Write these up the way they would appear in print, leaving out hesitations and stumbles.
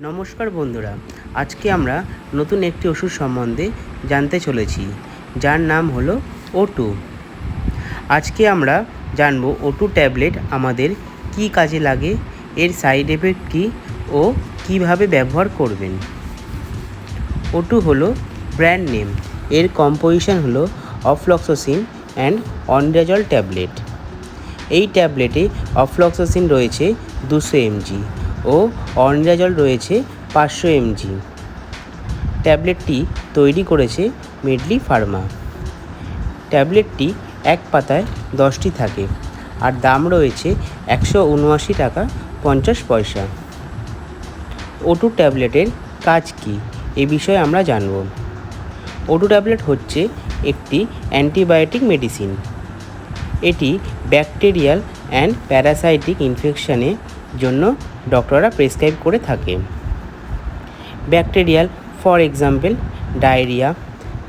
নমস্কার বন্ধুরা, আজকে আমরা নতুন একটি ওষুধ সম্বন্ধে জানতে চলেছি, যার নাম হলো O2। আজকে আমরা জানব O2 ট্যাবলেট আমাদের কি কাজে লাগে, এর সাইড এফেক্ট কী ও কিভাবে ব্যবহার করবেন। O2 হলো ব্র্যান্ড নেম, এর কম্পোজিশন হলো অফ্লক্সাসিন অ্যান্ড অনডাজল ট্যাবলেট। এই ট্যাবলেটে অফ্লক্সাসিন রয়েছে 200 mg ও অনডাজল রয়েছে 500 mg। ট্যাবলেটটি তৈরি করেছে মেডলি ফার্মা। ট্যাবলেটটি এক পাতায় 10টি থাকে আর দাম রয়েছে 179 টাকা 50 পয়সা। O2 ট্যাবলেটের কাজ কী এ বিষয়ে আমরা জানব। O2 ট্যাবলেট হচ্ছে একটি অ্যান্টিবায়োটিক মেডিসিন। এটি ব্যাকটেরিয়াল অ্যান্ড প্যারাসাইটিক ইনফেকশনের জন্য ডক্টররা প্রেসক্রাইব করে থাকে। ব্যাকটেরিয়াল ফর এক্সাম্পল ডায়রিয়া,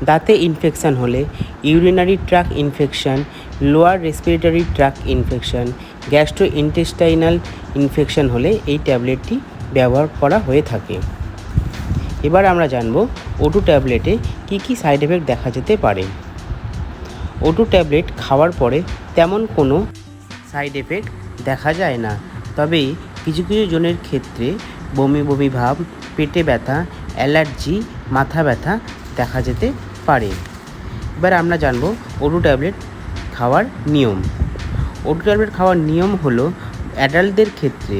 দাঁতে ইনফেকশান হলে, urinary tract infection, lower respiratory tract infection, gastrointestinal infection হলে এই ট্যাবলেটটি ব্যবহার করা হয়ে থাকে। এবার আমরা জানব O2 ট্যাবলেটে কী কী সাইড এফেক্ট দেখা যেতে পারে। O2 ট্যাবলেট খাওয়ার পরে তেমন কোনো সাইড এফেক্ট দেখা যায় না, তবে কিছু কিছু জনের ক্ষেত্রে বমি বমি ভাব, পেটে ব্যথা, অ্যালার্জি, মাথা ব্যথা দেখা যেতে পারে। এবার আমরা জানব O2 ট্যাবলেট খাওয়ার নিয়ম। O2 ট্যাবলেট খাওয়ার নিয়ম হলো অ্যাডাল্টদের ক্ষেত্রে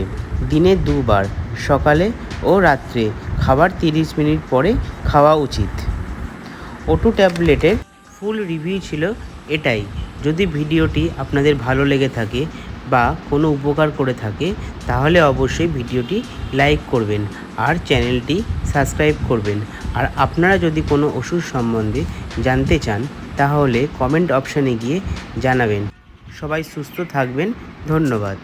দিনে 2 বার, সকালে ও রাত্রে, খাবার 30 মিনিট পরে খাওয়া উচিত। O2 ট্যাবলেটের ফুল রিভিউ ছিল এটাই। যদি ভিডিওটি আপনাদের ভালো লেগে থাকে বা কোনো উপকার করে থাকে তাহলে অবশ্যই ভিডিওটি লাইক করবেন আর চ্যানেলটি সাবস্ক্রাইব করবেন। আর আপনারা যদি কোনো ওষুধ সম্বন্ধে জানতে চান তাহলে কমেন্ট অপশানে গিয়ে জানাবেন। সবাই সুস্থ থাকবেন। ধন্যবাদ।